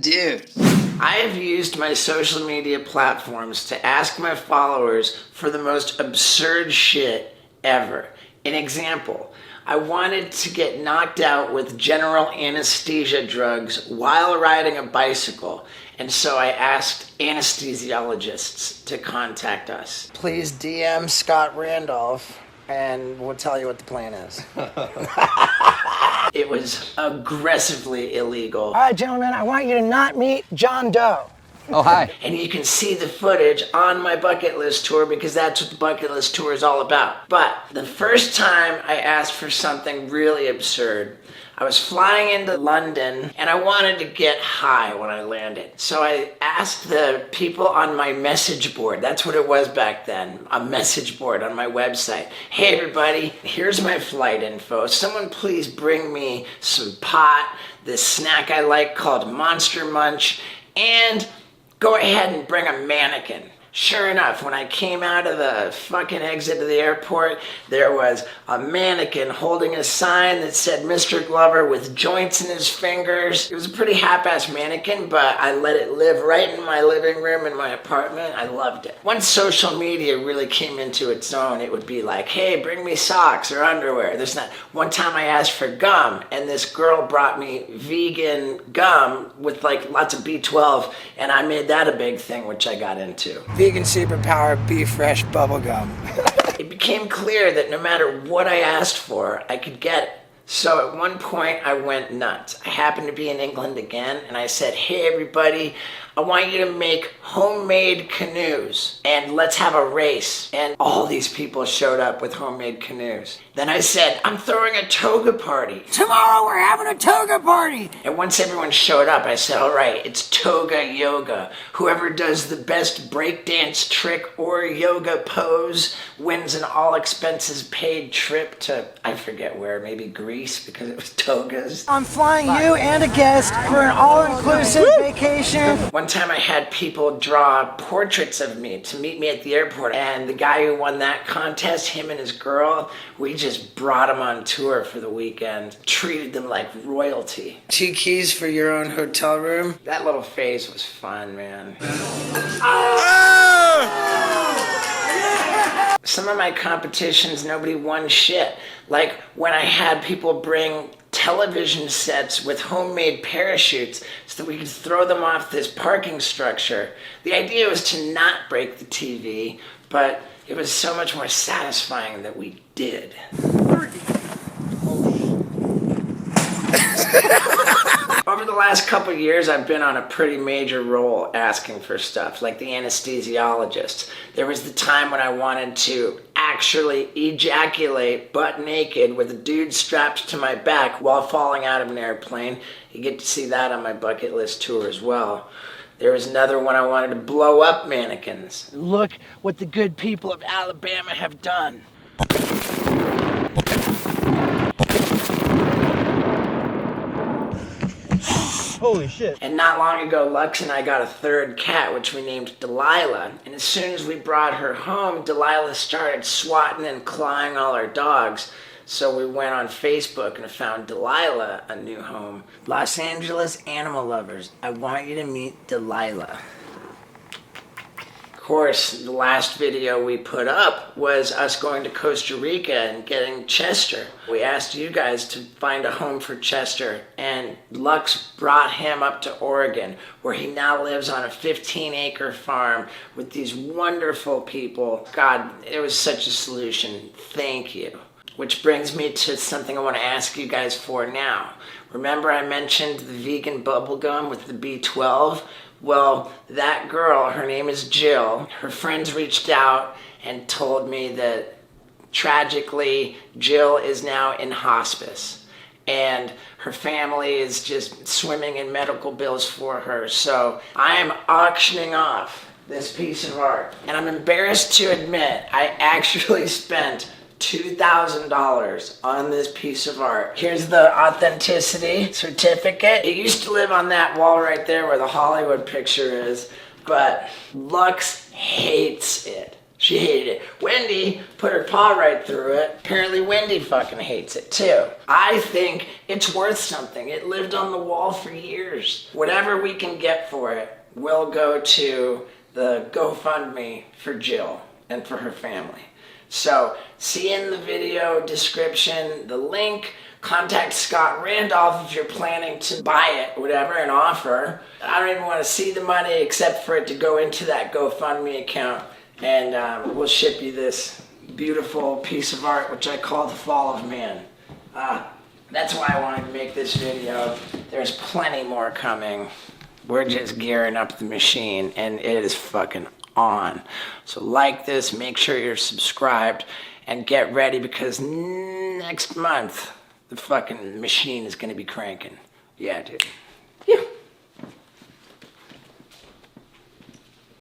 dude. I have used my social media platforms to ask my followers for the most absurd shit ever. An example, I wanted to get knocked out with general anesthesia drugs while riding a bicycle, and so I asked anesthesiologists to contact us. Please DM Scott Randolph and we'll tell you what the plan is. It was aggressively illegal. All right, gentlemen, I want you to not meet John Doe. Oh, hi. And you can see the footage on my bucket list tour because that's what the bucket list tour is all about. But the first time I asked for something really absurd, I was flying into London and I wanted to get high when I landed. So I asked the people on my message board, that's what it was back then, a message board on my website. Hey everybody, here's my flight info. Someone please bring me some pot, this snack I like called Monster Munch, and go ahead and bring a mannequin. Sure enough, when I came out of the fucking exit of the airport, there was a mannequin holding a sign that said Mr. Glover with joints in his fingers. It was a pretty half-ass mannequin, but I let it live right in my living room in my apartment. I loved it. Once social media really came into its own, it would be like, hey, bring me socks or underwear. There's not. One time I asked for gum, and this girl brought me vegan gum with like lots of B12, and I made that a big thing, which I got into. Vegan superpower, Be Fresh bubblegum. It became clear that no matter what I asked for, I could get it. So at one point I went nuts. I happened to be in England again and I said, hey everybody, I want you to make homemade canoes and let's have a race. And all these people showed up with homemade canoes. Then I said, I'm throwing a toga party. Tomorrow we're having a toga party. And once everyone showed up, I said, all right, it's toga yoga. Whoever does the best breakdance trick or yoga pose wins an all expenses paid trip to, I forget where, maybe Greece because it was togas. I'm flying you and a guest for an all-inclusive vacation. One time I had people draw portraits of me to meet me at the airport, and the guy who won that contest, him and his girl, we just brought them on tour for the weekend, treated them like royalty. 2 keys for your own hotel room. That little phase was fun, man. Some of my competitions, nobody won shit. Like when I had people bring television sets with homemade parachutes so that we could throw them off this parking structure. The idea was to not break the TV, but it was so much more satisfying that we did. Over the last couple years, I've been on a pretty major roll asking for stuff, like the anesthesiologists. There was the time when I wanted to actually ejaculate butt naked with a dude strapped to my back while falling out of an airplane. You get to see that on my bucket list tour as well. There was another one I wanted to blow up mannequins. Look what the good people of Alabama have done. Holy shit. And not long ago, Lux and I got a third cat, which we named Delilah. And as soon as we brought her home, Delilah started swatting and clawing all our dogs. So we went on Facebook and found Delilah a new home. Los Angeles animal lovers, I want you to meet Delilah. Of course, the last video we put up was us going to Costa Rica and getting Chester. We asked you guys to find a home for Chester, and Lux brought him up to Oregon, where he now lives on a 15-acre farm with these wonderful people. God, it was such a solution. Thank you. Which brings me to something I want to ask you guys for now. Remember I mentioned the vegan bubblegum with the B12? Well, that girl, her name is Jill, her friends reached out and told me that tragically Jill is now in hospice and her family is just swimming in medical bills for her. So I am auctioning off this piece of art. And I'm embarrassed to admit I actually spent $2,000 on this piece of art. Here's the authenticity certificate. It used to live on that wall right there where the Hollywood picture is, but Lux hates it. She hated it. Wendy put her paw right through it. Apparently Wendy fucking hates it too. I think it's worth something. It lived on the wall for years. Whatever we can get for it will go to the GoFundMe for Jill and for her family. So see in the video description the link. Contact Scott Randolph if you're planning to buy it, whatever, an offer. I don't even want to see the money except for it to go into that GoFundMe account. And we'll ship you this beautiful piece of art, which I call the Fall of Man. That's why I wanted to make this video. There's plenty more coming. We're just gearing up the machine, and it is fucking on. So like this, make sure you're subscribed, and get ready because next month, the fucking machine is gonna be cranking. Yeah, dude.